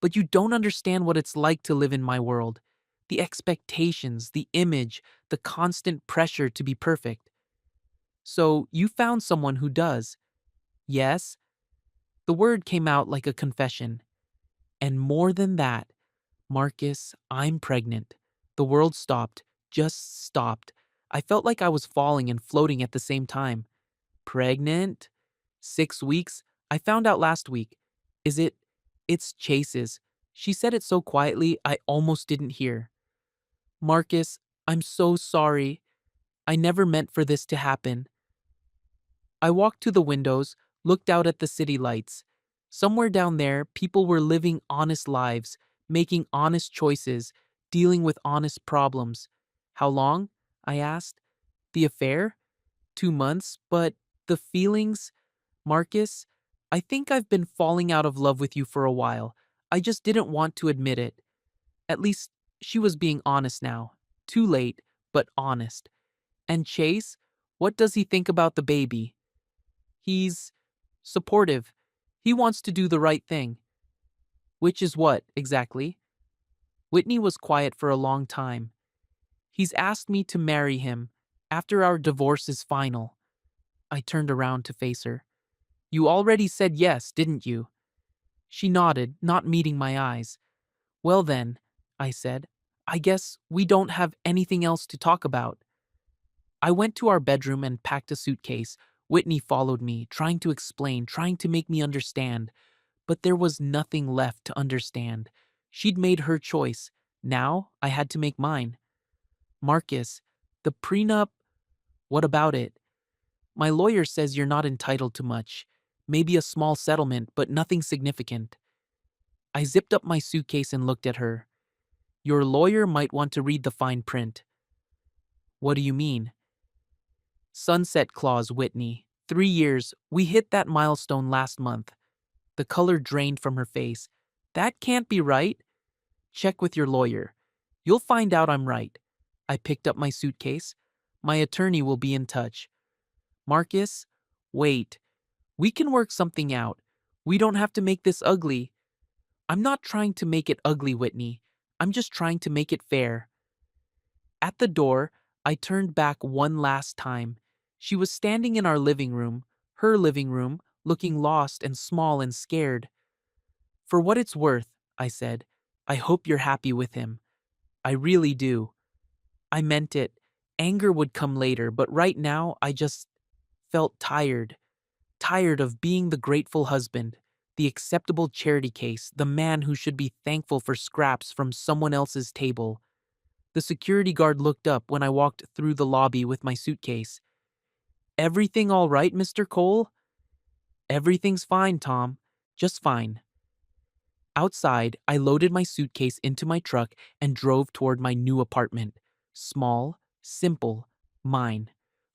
But you don't understand what it's like to live in my world. The expectations, the image, the constant pressure to be perfect. So you found someone who does. Yes? The word came out like a confession. And more than that, Marcus, I'm pregnant. The world stopped, just stopped. I felt like I was falling and floating at the same time. Pregnant? 6 weeks? I found out last week. Is it? It's Chase's. She said it so quietly I almost didn't hear. Marcus, I'm so sorry. I never meant for this to happen. I walked to the windows, looked out at the city lights. Somewhere down there, people were living honest lives, making honest choices, dealing with honest problems. How long? I asked. The affair? 2 months, but the feelings? Marcus, I think I've been falling out of love with you for a while. I just didn't want to admit it. At least, she was being honest now. Too late, but honest. And Chase? What does he think about the baby? He's supportive. He wants to do the right thing. Which is what, exactly? Whitney was quiet for a long time. He's asked me to marry him after our divorce is final. I turned around to face her. You already said yes, didn't you? She nodded, not meeting my eyes. Well then, I said, I guess we don't have anything else to talk about. I went to our bedroom and packed a suitcase. Whitney followed me, trying to explain, trying to make me understand. But there was nothing left to understand. She'd made her choice. Now I had to make mine. Marcus, the prenup, what about it? My lawyer says you're not entitled to much. Maybe a small settlement, but nothing significant. I zipped up my suitcase and looked at her. Your lawyer might want to read the fine print. What do you mean? Sunset clause, Whitney. 3 years. We hit that milestone last month. The color drained from her face. That can't be right. Check with your lawyer. You'll find out I'm right. I picked up my suitcase. My attorney will be in touch. Marcus, wait. We can work something out. We don't have to make this ugly. I'm not trying to make it ugly, Whitney. I'm just trying to make it fair. At the door, I turned back one last time. She was standing in our living room, her living room, looking lost and small and scared. For what it's worth, I said, I hope you're happy with him. I really do. I meant it. Anger would come later, but right now I just felt tired. Tired of being the grateful husband, the acceptable charity case, the man who should be thankful for scraps from someone else's table. The security guard looked up when I walked through the lobby with my suitcase. Everything all right, Mr. Cole? Everything's fine, Tom. Just fine. Outside, I loaded my suitcase into my truck and drove toward my new apartment. Small, simple, mine.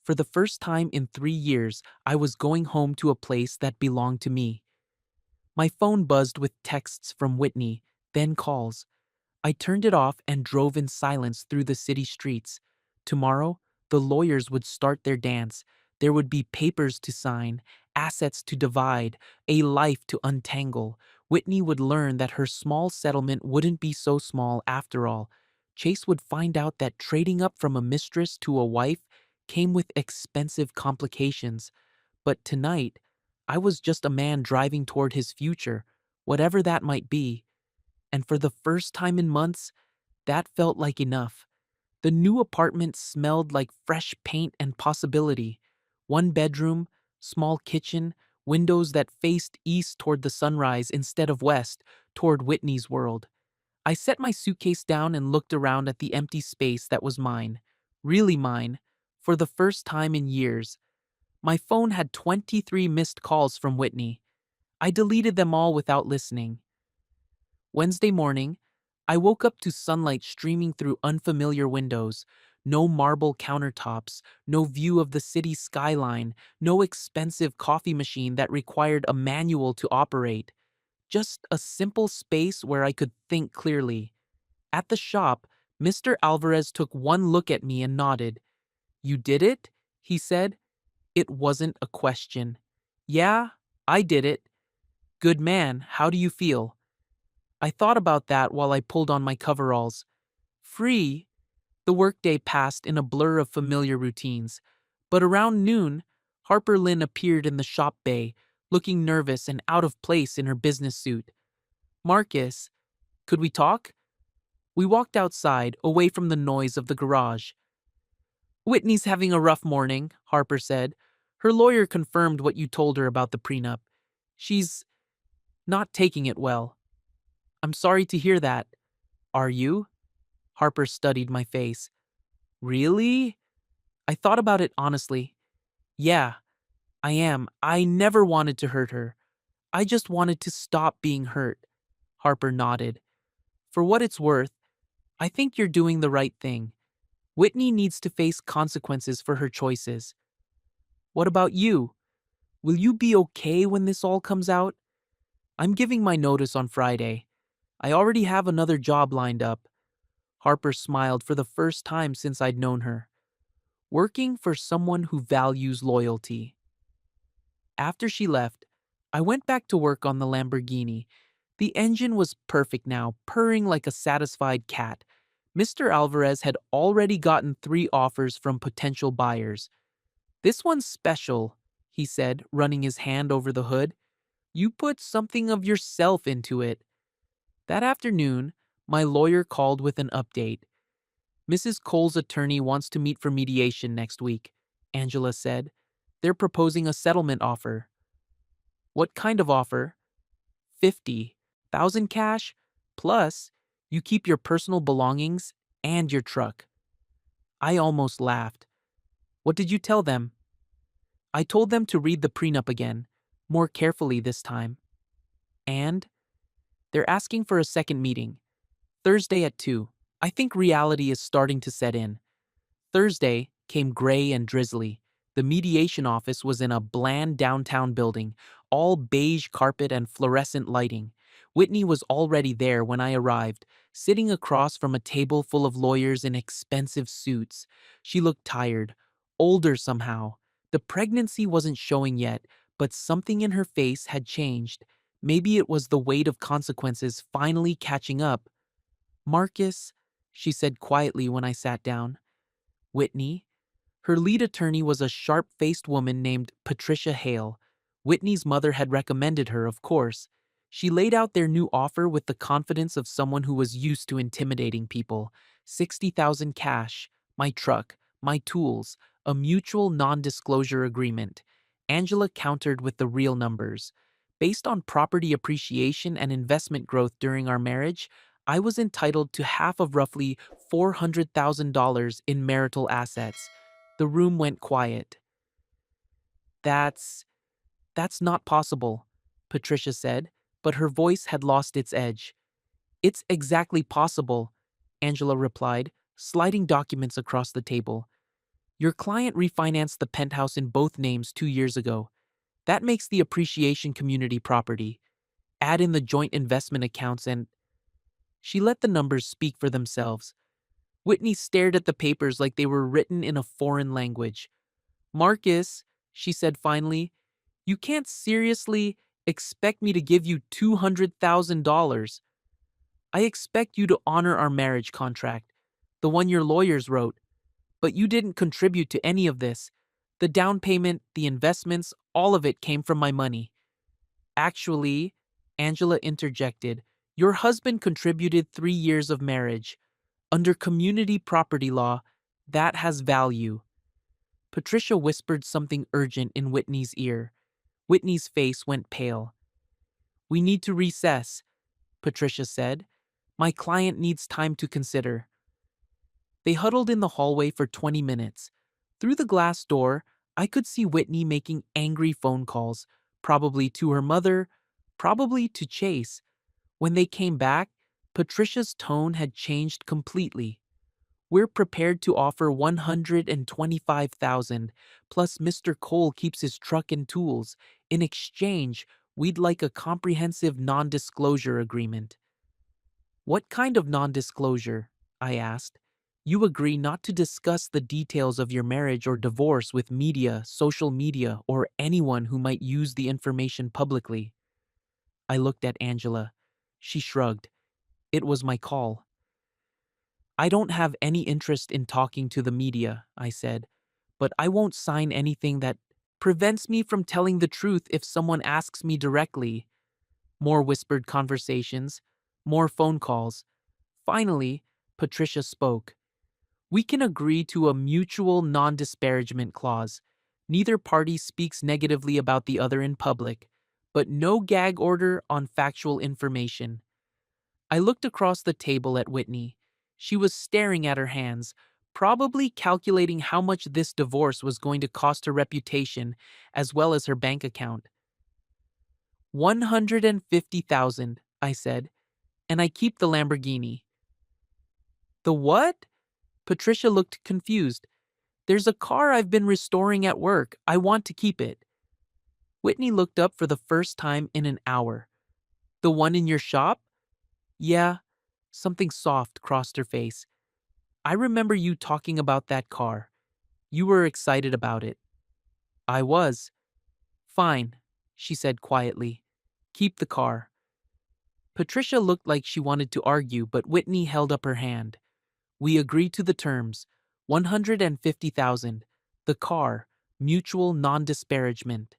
For the first time in 3 years, I was going home to a place that belonged to me. My phone buzzed with texts from Whitney, then calls. I turned it off and drove in silence through the city streets. Tomorrow, the lawyers would start their dance. There would be papers to sign, assets to divide, a life to untangle. Whitney would learn that her small settlement wouldn't be so small after all. Chase would find out that trading up from a mistress to a wife came with expensive complications. But tonight, I was just a man driving toward his future, whatever that might be. And for the first time in months, that felt like enough. The new apartment smelled like fresh paint and possibility. One bedroom, small kitchen, windows that faced east toward the sunrise instead of west, toward Whitney's world. I set my suitcase down and looked around at the empty space that was mine. Really mine, for the first time in years. My phone had 23 missed calls from Whitney. I deleted them all without listening. Wednesday morning, I woke up to sunlight streaming through unfamiliar windows. No marble countertops, no view of the city skyline, no expensive coffee machine that required a manual to operate. Just a simple space where I could think clearly. At the shop, Mr. Alvarez took one look at me and nodded. "You did it?" he said. It wasn't a question. "Yeah, I did it." "Good man, how do you feel?" I thought about that while I pulled on my coveralls. Free? The workday passed in a blur of familiar routines. But around noon, Harper Lynn appeared in the shop bay, looking nervous and out of place in her business suit. "Marcus, could we talk?" We walked outside, away from the noise of the garage. "Whitney's having a rough morning," Harper said. "Her lawyer confirmed what you told her about the prenup. She's not taking it well." "I'm sorry to hear that." "Are you?" Harper studied my face. "Really?" I thought about it honestly. "Yeah, I am. I never wanted to hurt her. I just wanted to stop being hurt." Harper nodded. "For what it's worth, I think you're doing the right thing. Whitney needs to face consequences for her choices. What about you? Will you be okay when this all comes out?" "I'm giving my notice on Friday. I already have another job lined up." Harper smiled for the first time since I'd known her. "Working for someone who values loyalty." After she left, I went back to work on the Lamborghini. The engine was perfect now, purring like a satisfied cat. Mr. Alvarez had already gotten 3 offers from potential buyers. "This one's special," he said, running his hand over the hood. "You put something of yourself into it." That afternoon, my lawyer called with an update. "Mrs. Cole's attorney wants to meet for mediation next week," Angela said. "They're proposing a settlement offer." "What kind of offer?" 50,000 cash, plus you keep your personal belongings and your truck." I almost laughed. "What did you tell them?" "I told them to read the prenup again, more carefully this time." "And?" "They're asking for a second meeting. Thursday at 2. I think reality is starting to set in." Thursday came gray and drizzly. The mediation office was in a bland downtown building, all beige carpet and fluorescent lighting. Whitney was already there when I arrived, sitting across from a table full of lawyers in expensive suits. She looked tired, older somehow. The pregnancy wasn't showing yet, but something in her face had changed. Maybe it was the weight of consequences finally catching up. "Marcus," she said quietly when I sat down. "Whitney." Her lead attorney was a sharp-faced woman named Patricia Hale. Whitney's mother had recommended her, of course. She laid out their new offer with the confidence of someone who was used to intimidating people. 60,000 cash, my truck, my tools, a mutual non-disclosure agreement. Angela countered with the real numbers. Based on property appreciation and investment growth during our marriage, I was entitled to half of roughly $400,000 in marital assets. The room went quiet. That's that's not possible, Patricia said, but her voice had lost its edge. It's exactly possible, Angela replied, sliding documents across the table. Your client refinanced the penthouse in both names 2 years ago. That makes the appreciation community property. Add in the joint investment accounts and she let the numbers speak for themselves. Whitney stared at the papers like they were written in a foreign language. Marcus, she said finally, you can't seriously expect me to give you $200,000. I expect you to honor our marriage contract, the one your lawyers wrote, but you didn't contribute to any of this. The down payment, the investments, all of it came from my money. Actually, Angela interjected, your husband contributed 3 years of marriage. Under community property law, that has value. Patricia whispered something urgent in Whitney's ear. Whitney's face went pale. We need to recess, Patricia said. My client needs time to consider. They huddled in the hallway for 20 minutes. Through the glass door, I could see Whitney making angry phone calls, probably to her mother, probably to Chase. When they came back, Patricia's tone had changed completely. We're prepared to offer $125,000, plus Mr. Cole keeps his truck and tools. In exchange, we'd like a comprehensive non-disclosure agreement. What kind of non-disclosure? I asked. You agree not to discuss the details of your marriage or divorce with media, social media, or anyone who might use the information publicly. I looked at Angela. She shrugged. It was my call. I don't have any interest in talking to the media, I said, but I won't sign anything that prevents me from telling the truth if someone asks me directly. More whispered conversations, more phone calls. Finally, Patricia spoke. We can agree to a mutual non-disparagement clause. Neither party speaks negatively about the other in public, but no gag order on factual information. I looked across the table at Whitney. She was staring at her hands, probably calculating how much this divorce was going to cost her reputation as well as her bank account. 150,000, I said, and I keep the Lamborghini. The what? Patricia looked confused. There's a car I've been restoring at work. I want to keep it. Whitney looked up for the first time in an hour. The one in your shop? Yeah. Something soft crossed her face. I remember you talking about that car. You were excited about it. I was. Fine, she said quietly. Keep the car. Patricia looked like she wanted to argue, but Whitney held up her hand. We agreed to the terms. 150,000. The car. Mutual non-disparagement.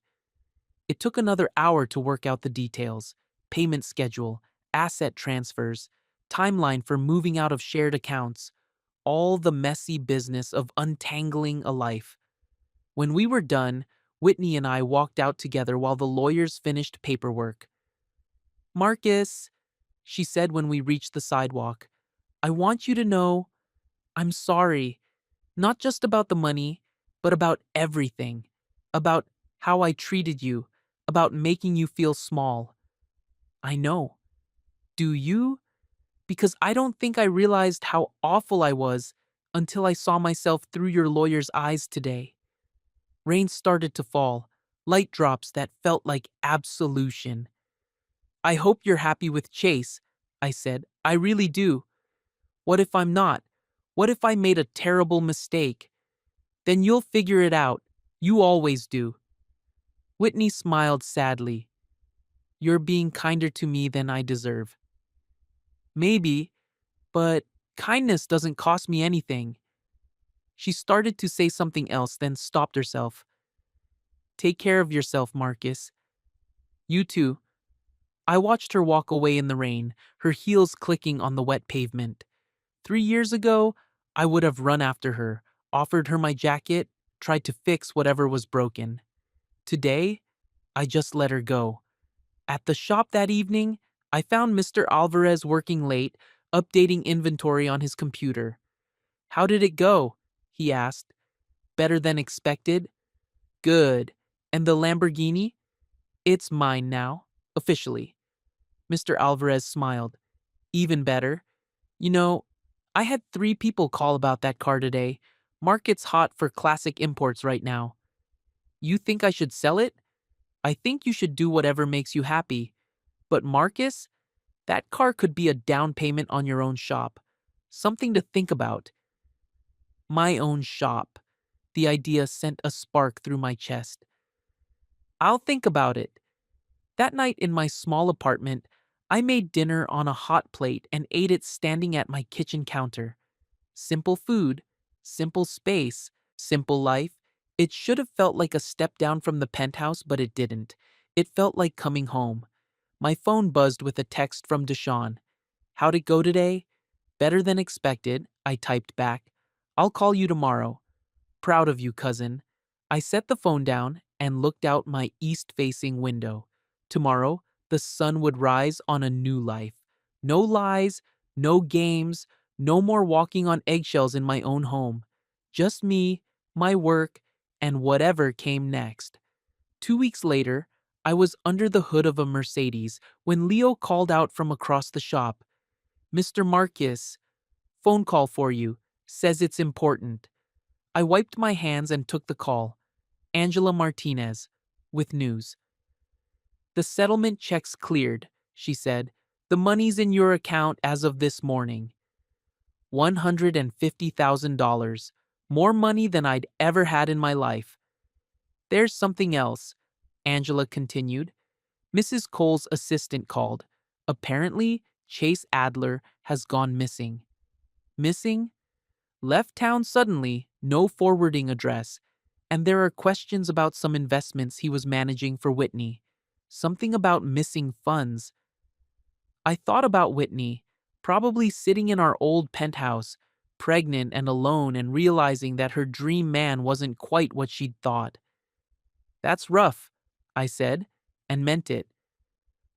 It took another hour to work out the details. Payment schedule, asset transfers, timeline for moving out of shared accounts. All the messy business of untangling a life. When we were done, Whitney and I walked out together while the lawyers finished paperwork. Marcus, she said when we reached the sidewalk, I want you to know I'm sorry. Not just about the money, but about everything. About how I treated you, about making you feel small. I know. Do you? Because I don't think I realized how awful I was until I saw myself through your lawyer's eyes today. Rain started to fall, light drops that felt like absolution. I hope you're happy with Chase, I said. I really do. What if I'm not? What if I made a terrible mistake? Then you'll figure it out. You always do. Whitney smiled sadly. You're being kinder to me than I deserve. Maybe, but kindness doesn't cost me anything. She started to say something else, then stopped herself. Take care of yourself, Marcus. You too. I watched her walk away in the rain, her heels clicking on the wet pavement. 3 years ago, I would have run after her, offered her my jacket, tried to fix whatever was broken. Today, I just let her go. At the shop that evening, I found Mr. Alvarez working late, updating inventory on his computer. How did it go? He asked. Better than expected? Good. And the Lamborghini? It's mine now, officially. Mr. Alvarez smiled. Even better. You know, I had 3 people call about that car today. Market's hot for classic imports right now. You think I should sell it? I think you should do whatever makes you happy. But Marcus, that car could be a down payment on your own shop. Something to think about. My own shop. The idea sent a spark through my chest. I'll think about it. That night in my small apartment, I made dinner on a hot plate and ate it standing at my kitchen counter. Simple food, simple space, simple life. It should have felt like a step down from the penthouse, but it didn't. It felt like coming home. My phone buzzed with a text from Deshawn. How'd it go today? Better than expected, I typed back. I'll call you tomorrow. Proud of you, cousin. I set the phone down and looked out my east-facing window. Tomorrow, the sun would rise on a new life. No lies, no games, no more walking on eggshells in my own home. Just me, my work, and whatever came next. 2 weeks later, I was under the hood of a Mercedes when Leo called out from across the shop. Mr. Marcus, phone call for you. Says it's important. I wiped my hands and took the call. Angela Martinez, with news. The settlement checks cleared, she said. The money's in your account as of this morning. $150,000. More money than I'd ever had in my life. There's something else, Angela continued. Mrs. Cole's assistant called. Apparently, Chase Adler has gone missing. Missing? Left town suddenly, no forwarding address, and there are questions about some investments he was managing for Whitney. Something about missing funds. I thought about Whitney, probably sitting in our old penthouse, pregnant and alone and realizing that her dream man wasn't quite what she'd thought. That's rough, I said, and meant it.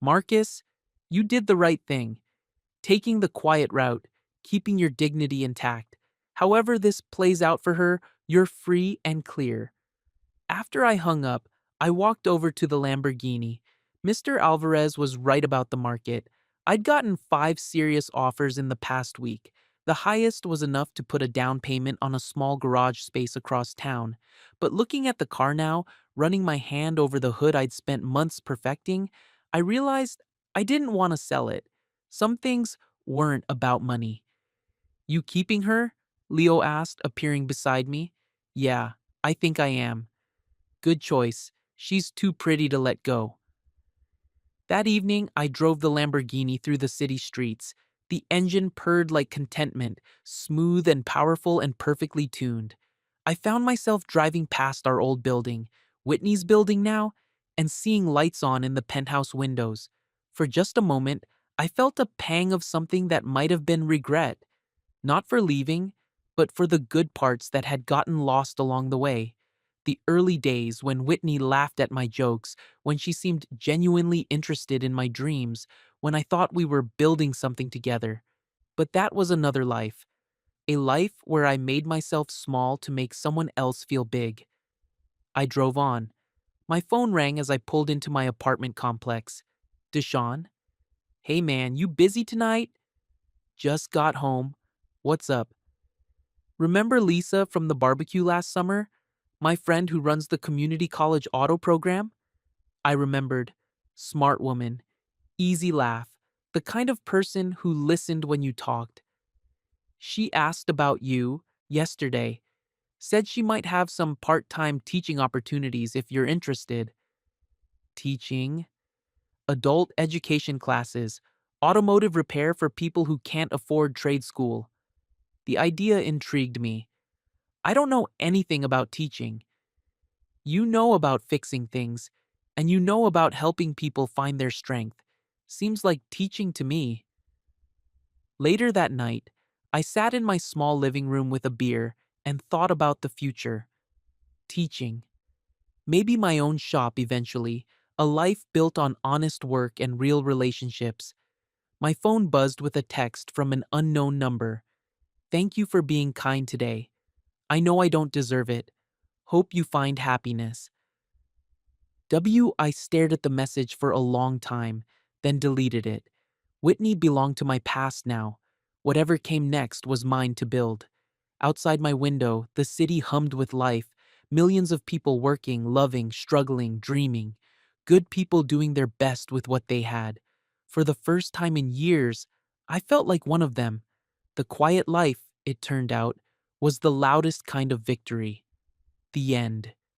Marcus, you did the right thing. Taking the quiet route, keeping your dignity intact. However this plays out for her, you're free and clear. After I hung up, I walked over to the Lamborghini. Mr. Alvarez was right about the market. I'd gotten 5 serious offers in the past week. The highest was enough to put a down payment on a small garage space across town. But looking at the car now, running my hand over the hood I'd spent months perfecting, I realized I didn't want to sell it. Some things weren't about money. You keeping her? Leo asked, appearing beside me. Yeah, I think I am. Good choice. She's too pretty to let go. That evening, I drove the Lamborghini through the city streets. The engine purred like contentment, smooth and powerful and perfectly tuned. I found myself driving past our old building, Whitney's building now, and seeing lights on in the penthouse windows. For just a moment, I felt a pang of something that might have been regret. Not for leaving, but for the good parts that had gotten lost along the way. The early days when Whitney laughed at my jokes, when she seemed genuinely interested in my dreams, when I thought we were building something together. But that was another life. A life where I made myself small to make someone else feel big. I drove on. My phone rang as I pulled into my apartment complex. Deshawn? Hey man, you busy tonight? Just got home. What's up? Remember Lisa from the barbecue last summer? My friend who runs the community college auto program? I remembered. Smart woman. Easy laugh. The kind of person who listened when you talked. She asked about you yesterday. Said she might have some part-time teaching opportunities if you're interested. Teaching? Adult education classes. Automotive repair for people who can't afford trade school. The idea intrigued me. I don't know anything about teaching. You know about fixing things, and you know about helping people find their strength. Seems like teaching to me. Later that night, I sat in my small living room with a beer and thought about the future. Teaching. Maybe my own shop eventually, A life built on honest work and real relationships. My phone buzzed with a text from an unknown number. Thank you for being kind today. I know I don't deserve it. Hope you find happiness. I stared at the message for a long time, then deleted it. Whitney belonged to my past now. Whatever came next was mine to build. Outside my window, the city hummed with life, millions of people working, loving, struggling, dreaming. Good people doing their best with what they had. For the first time in years, I felt like one of them. The quiet life, it turned out, was the loudest kind of victory. The end.